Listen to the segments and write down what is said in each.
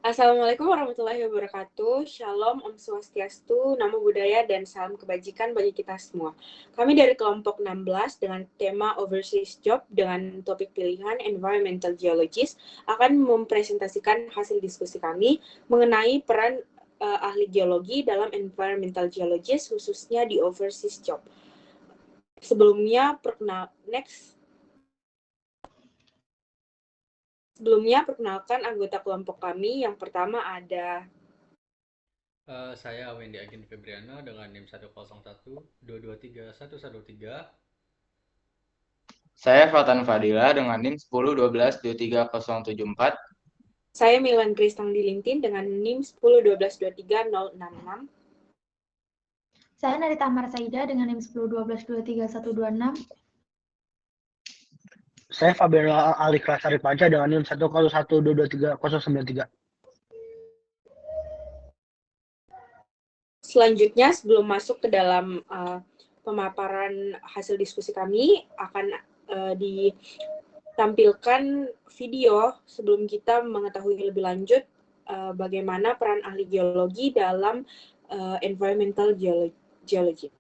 Assalamualaikum warahmatullahi wabarakatuh. Shalom, Om Swastiastu, Namo Buddhaya, dan salam kebajikan bagi kita semua. Kami dari kelompok 16 dengan tema Overseas Job dengan topik pilihan Environmental Geologist akan mempresentasikan hasil diskusi kami mengenai peran ahli geologi dalam Environmental Geologist khususnya di Overseas Job. Sebelumnya, perkenalkan anggota kelompok kami. Yang pertama ada Saya Wendy Agin Febriana dengan NIM 101223113. Saya Fatan Fadila dengan NIM 1012-23074. Saya Milan Kristang Dilintin dengan NIM 1012236066. Saya Narita Amar Saida dengan NIM 1012-23126. Saya Fabiana Aliklas Aripanca dengan NIM 1012239093. Selanjutnya, sebelum masuk ke dalam pemaparan hasil diskusi kami, akan ditampilkan video sebelum kita mengetahui lebih lanjut bagaimana peran ahli geologi dalam environmental geology.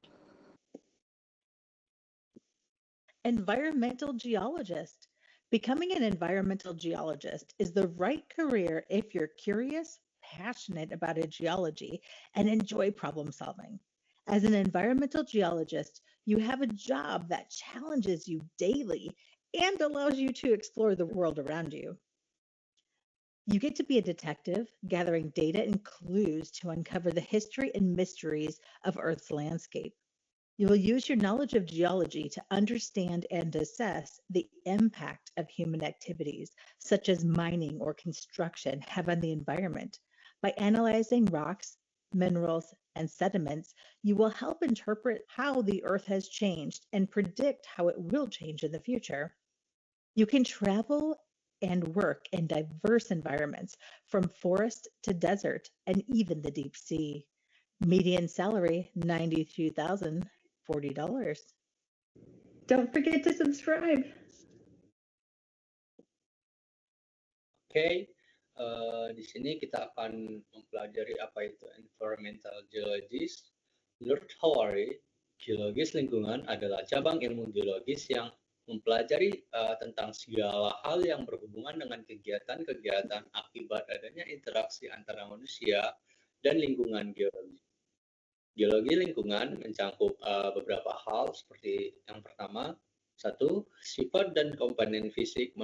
Environmental geologist. Becoming an environmental geologist is the right career if you're curious, passionate about geology, and enjoy problem solving. As an environmental geologist, you have a job that challenges you daily and allows you to explore the world around you. You get to be a detective, gathering data and clues to uncover the history and mysteries of Earth's landscape. You will use your knowledge of geology to understand and assess the impact of human activities, such as mining or construction, have on the environment. By analyzing rocks, minerals, and sediments, you will help interpret how the Earth has changed and predict how it will change in the future. You can travel and work in diverse environments, from forest to desert and even the deep sea. Median salary, $92,040. Don't forget to subscribe. Oke, di sini kita akan mempelajari apa itu Environmental Geologist. Menurut Howard, geologis lingkungan adalah cabang ilmu geologis yang mempelajari tentang segala hal yang berhubungan dengan kegiatan-kegiatan akibat adanya interaksi antara manusia dan lingkungan geologi. Geologi lingkungan mencakup beberapa hal seperti yang pertama, satu, sifat dan komponen fisik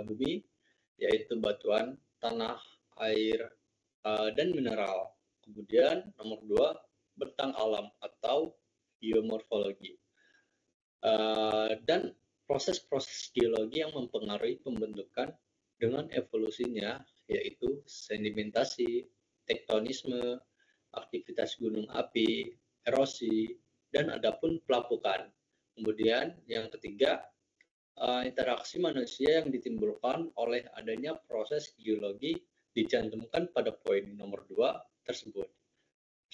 bumi, yaitu batuan, tanah, air, dan mineral. Kemudian nomor dua, bentang alam atau geomorfologi. Dan proses-proses geologi yang mempengaruhi pembentukan dengan evolusinya, yaitu sedimentasi, tektonisme, aktivitas gunung api, erosi, dan adapun pelapukan. Kemudian yang ketiga, interaksi manusia yang ditimbulkan oleh adanya proses geologi dicantumkan pada poin nomor 2 tersebut.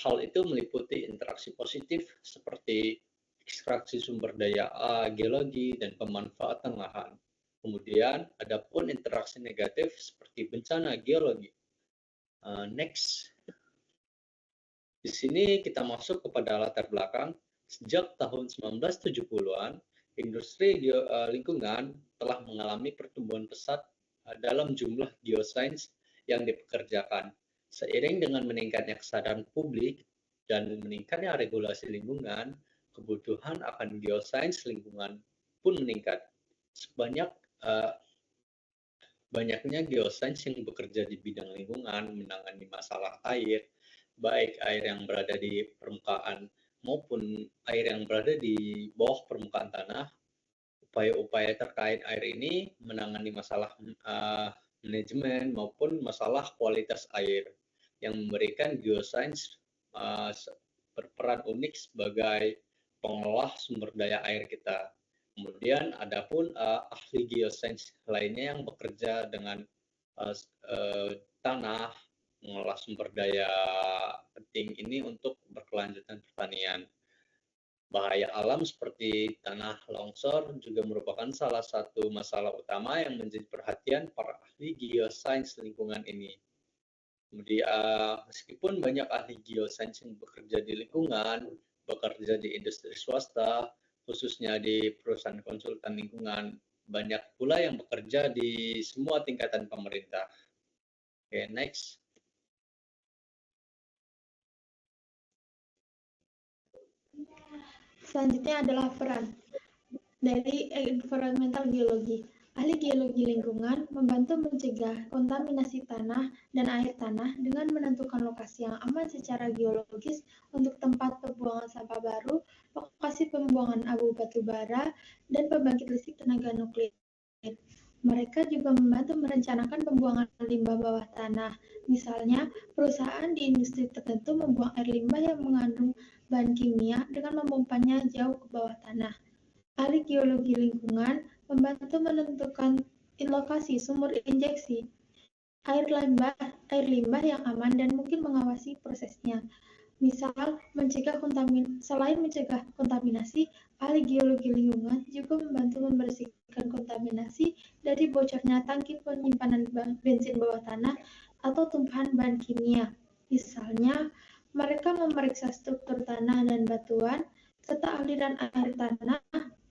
Hal itu meliputi interaksi positif seperti ekstraksi sumber daya geologi dan pemanfaatan lahan. Kemudian adapun interaksi negatif seperti bencana geologi. Next. Di sini kita masuk kepada latar belakang. Sejak tahun 1970-an, industri lingkungan telah mengalami pertumbuhan pesat dalam jumlah geosains yang dipekerjakan. Seiring dengan meningkatnya kesadaran publik dan meningkatnya regulasi lingkungan, kebutuhan akan geosains lingkungan pun meningkat. Banyaknya geosains yang bekerja di bidang lingkungan, menangani masalah air, baik air yang berada di permukaan maupun air yang berada di bawah permukaan tanah. Upaya-upaya terkait air ini menangani masalah manajemen maupun masalah kualitas air, yang memberikan geosains berperan unik sebagai pengolah sumber daya air kita. Kemudian adapun ahli geosains lainnya yang bekerja dengan tanah, mengolah sumber daya penting ini untuk berkelanjutan pertanian. Bahaya alam seperti tanah longsor juga merupakan salah satu masalah utama yang menjadi perhatian para ahli geosains lingkungan ini. Kemudian meskipun banyak ahli geosains yang bekerja di lingkungan, bekerja di industri swasta, khususnya di perusahaan konsultan lingkungan, banyak pula yang bekerja di semua tingkatan pemerintah. Oke, next. Selanjutnya adalah peran dari environmental geologi. Ahli geologi lingkungan membantu mencegah kontaminasi tanah dan air tanah dengan menentukan lokasi yang aman secara geologis untuk tempat pembuangan sampah baru, lokasi pembuangan abu batu bara, dan pembangkit listrik tenaga nuklir. Mereka juga membantu merencanakan pembuangan limbah bawah tanah. Misalnya, perusahaan di industri tertentu membuang air limbah yang mengandung bahan kimia dengan memompanya jauh ke bawah tanah. Ahli geologi lingkungan membantu menentukan lokasi sumur injeksi air limbah yang aman dan mungkin mengawasi prosesnya. Misal, selain mencegah kontaminasi, ahli geologi lingkungan juga membantu membersihkan kontaminasi dari bocornya tangki penyimpanan bensin bawah tanah atau tumpahan bahan kimia. Misalnya, mereka memeriksa struktur tanah dan batuan, serta aliran air tanah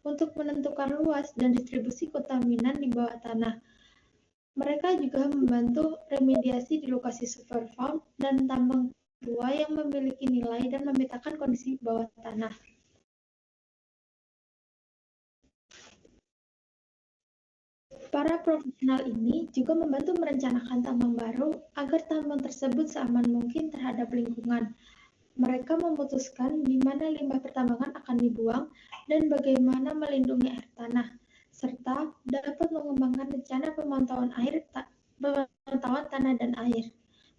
untuk menentukan luas dan distribusi kontaminan di bawah tanah. Mereka juga membantu remediasi di lokasi superfarm dan tambang tua yang memiliki nilai dan memetakan kondisi bawah tanah. Para profesional ini juga membantu merencanakan tambang baru agar tambang tersebut seaman mungkin terhadap lingkungan. Mereka memutuskan di mana limbah pertambangan akan dibuang dan bagaimana melindungi air tanah, serta dapat mengembangkan rencana pemantauan tanah dan air.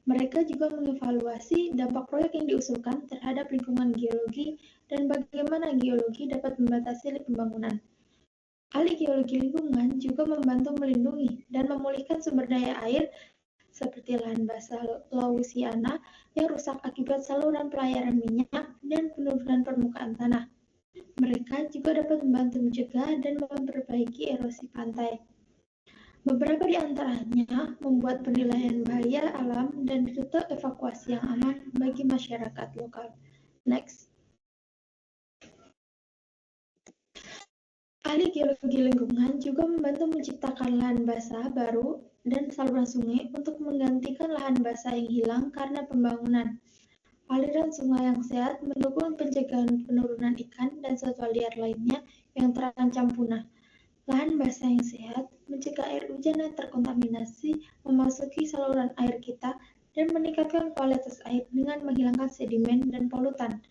Mereka juga mengevaluasi dampak proyek yang diusulkan terhadap lingkungan geologi dan bagaimana geologi dapat membatasi pembangunan. Ahli geologi lingkungan juga membantu melindungi dan memulihkan sumber daya air seperti lahan basah Louisiana yang rusak akibat saluran pelayaran minyak dan penurunan permukaan tanah. Mereka juga dapat membantu mencegah dan memperbaiki erosi pantai. Beberapa di antaranya membuat penilaian bahaya alam dan rute evakuasi yang aman bagi masyarakat lokal. Next. Ahli geologi lingkungan juga membantu menciptakan lahan basah baru dan saluran sungai untuk menggantikan lahan basah yang hilang karena pembangunan. Aliran sungai yang sehat mendukung pencegahan penurunan ikan dan satwa liar lainnya yang terancam punah. Lahan basah yang sehat mencegah air hujan yang terkontaminasi memasuki saluran air kita dan meningkatkan kualitas air dengan menghilangkan sedimen dan polutan.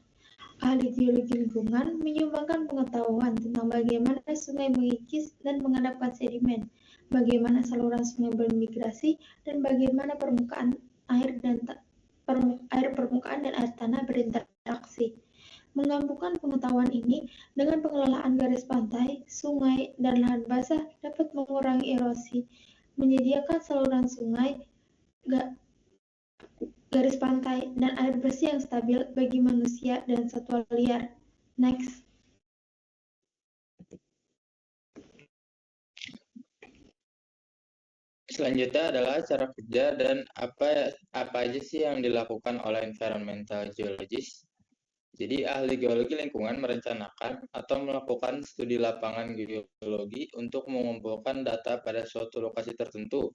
Ahli geologi lingkungan menyumbangkan pengetahuan tentang bagaimana sungai mengikis dan mengendapkan sedimen, bagaimana saluran sungai bermigrasi, dan bagaimana air permukaan dan air tanah berinteraksi. Menggabungkan pengetahuan ini dengan pengelolaan garis pantai, sungai, dan lahan basah dapat mengurangi erosi, menyediakan saluran sungai, garis pantai, dan air bersih yang stabil bagi manusia dan satwa liar. Next. Selanjutnya adalah cara kerja dan apa aja sih yang dilakukan oleh environmental geologist. Jadi ahli geologi lingkungan merencanakan atau melakukan studi lapangan geologi untuk mengumpulkan data pada suatu lokasi tertentu,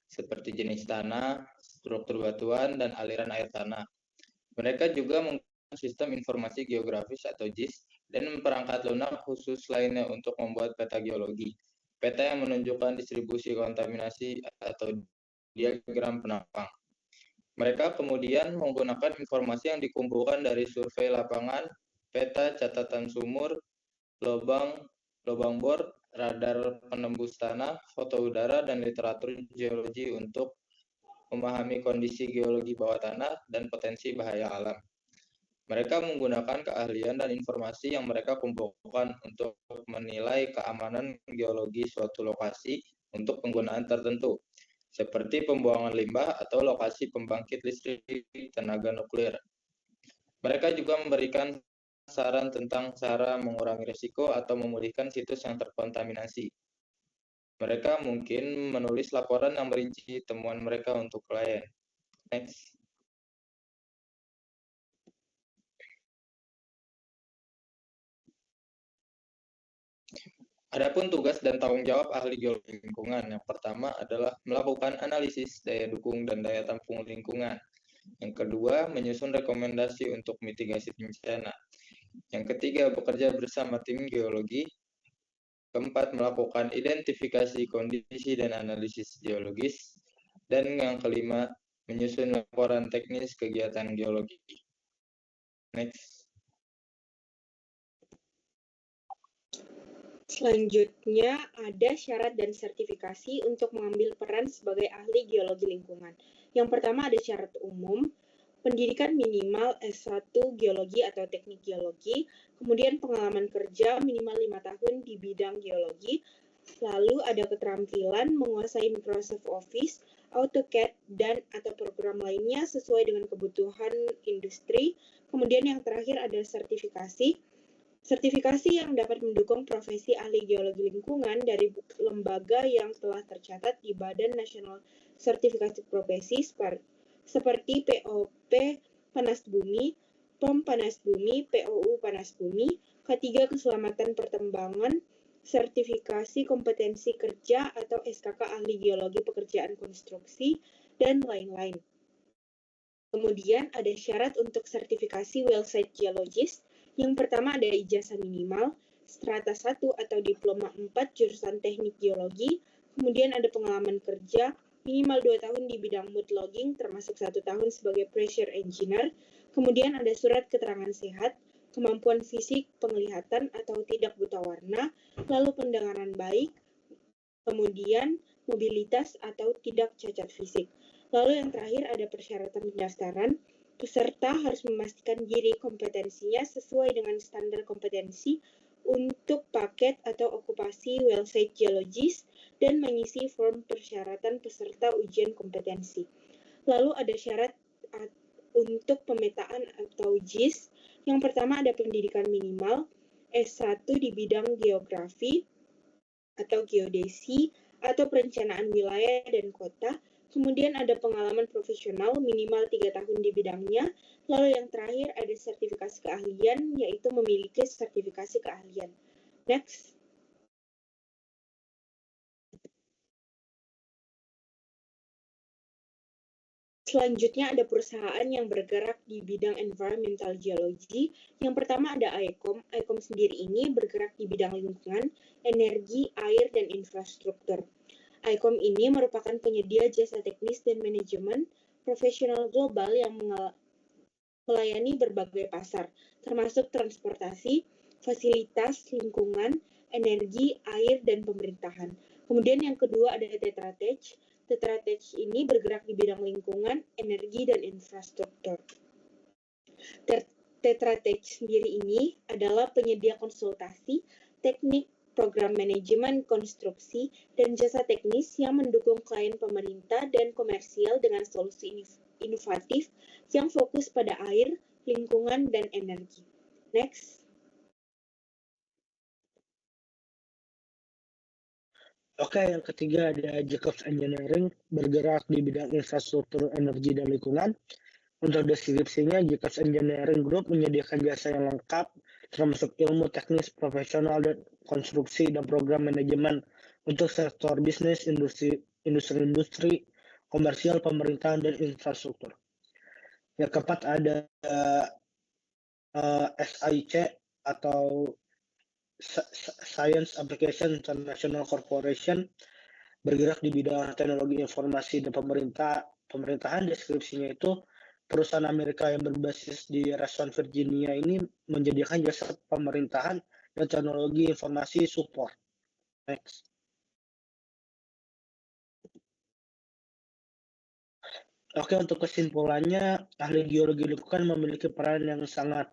seperti jenis tanah, struktur batuan, dan aliran air tanah. Mereka juga menggunakan sistem informasi geografis atau GIS dan perangkat lunak khusus lainnya untuk membuat peta geologi. Peta yang menunjukkan distribusi kontaminasi atau diagram penampang. Mereka kemudian menggunakan informasi yang dikumpulkan dari survei lapangan, peta catatan sumur, lubang bor, radar penembus tanah, foto udara, dan literatur geologi untuk memahami kondisi geologi bawah tanah dan potensi bahaya alam. Mereka menggunakan keahlian dan informasi yang mereka kumpulkan untuk menilai keamanan geologi suatu lokasi untuk penggunaan tertentu, seperti pembuangan limbah atau lokasi pembangkit listrik tenaga nuklir. Mereka juga memberikan saran tentang cara mengurangi risiko atau memulihkan situs yang terkontaminasi. Mereka mungkin menulis laporan yang merinci temuan mereka untuk klien. Next. Adapun tugas dan tanggung jawab ahli geologi lingkungan, yang pertama adalah melakukan analisis daya dukung dan daya tampung lingkungan. Yang kedua, menyusun rekomendasi untuk mitigasi bencana. Yang ketiga, bekerja bersama tim geologi. Keempat, melakukan identifikasi kondisi dan analisis geologis. Dan yang kelima, menyusun laporan teknis kegiatan geologi. Next. Selanjutnya, ada syarat dan sertifikasi untuk mengambil peran sebagai ahli geologi lingkungan. Yang pertama ada syarat umum, pendidikan minimal S1 geologi atau teknik geologi, kemudian pengalaman kerja minimal 5 tahun di bidang geologi, lalu ada keterampilan menguasai Microsoft Office, AutoCAD, dan atau program lainnya sesuai dengan kebutuhan industri. Kemudian yang terakhir ada sertifikasi. Sertifikasi yang dapat mendukung profesi ahli geologi lingkungan dari lembaga yang telah tercatat di Badan Nasional Sertifikasi Profesi seperti POP Panas Bumi, POM Panas Bumi, POU Panas Bumi, ketiga Keselamatan Pertambangan, sertifikasi kompetensi kerja atau SKK ahli geologi pekerjaan konstruksi, dan lain-lain. Kemudian ada syarat untuk sertifikasi well site geologist. Yang pertama ada ijazah minimal, strata 1 atau diploma 4 jurusan teknik geologi, kemudian ada pengalaman kerja, minimal 2 tahun di bidang mud logging termasuk 1 tahun sebagai pressure engineer, kemudian ada surat keterangan sehat, kemampuan fisik, penglihatan atau tidak buta warna, lalu pendengaran baik, kemudian mobilitas atau tidak cacat fisik. Lalu yang terakhir ada persyaratan pendaftaran. Peserta harus memastikan diri kompetensinya sesuai dengan standar kompetensi untuk paket atau okupasi well site geologist dan mengisi form persyaratan peserta ujian kompetensi. Lalu ada syarat untuk pemetaan atau JIS. Yang pertama ada pendidikan minimal S1 di bidang geografi atau geodesi atau perencanaan wilayah dan kota. Kemudian ada pengalaman profesional minimal 3 tahun di bidangnya. Lalu yang terakhir ada sertifikasi keahlian, yaitu memiliki sertifikasi keahlian. Next. Selanjutnya ada perusahaan yang bergerak di bidang environmental geology. Yang pertama ada ICOM. ICOM sendiri ini bergerak di bidang lingkungan, energi, air, dan infrastruktur. ICOM ini merupakan penyedia jasa teknis dan manajemen profesional global yang melayani berbagai pasar, termasuk transportasi, fasilitas, lingkungan, energi, air, dan pemerintahan. Kemudian yang kedua ada Tetra Tech. Tetra Tech ini bergerak di bidang lingkungan, energi, dan infrastruktur. Tetra Tech sendiri ini adalah penyedia konsultasi, teknik, program manajemen konstruksi, dan jasa teknis yang mendukung klien pemerintah dan komersial dengan solusi inovatif yang fokus pada air, lingkungan, dan energi. Next. Oke, yang ketiga ada Jacobs Engineering, bergerak di bidang infrastruktur, energi, dan lingkungan. Untuk deskripsinya, Jacobs Engineering Group menyediakan jasa yang lengkap, termasuk ilmu teknis, profesional, dan konstruksi, dan program manajemen untuk sektor bisnis, industri, komersial, pemerintahan, dan infrastruktur. Yang keempat ada SIC atau Science Application International Corporation, bergerak di bidang teknologi informasi dan pemerintahan. Deskripsinya itu perusahaan Amerika yang berbasis di Richmond, Virginia ini menyediakan jasa pemerintahan dan teknologi informasi support. Next. Oke, untuk kesimpulannya, ahli geologi lingkungan memiliki peran yang sangat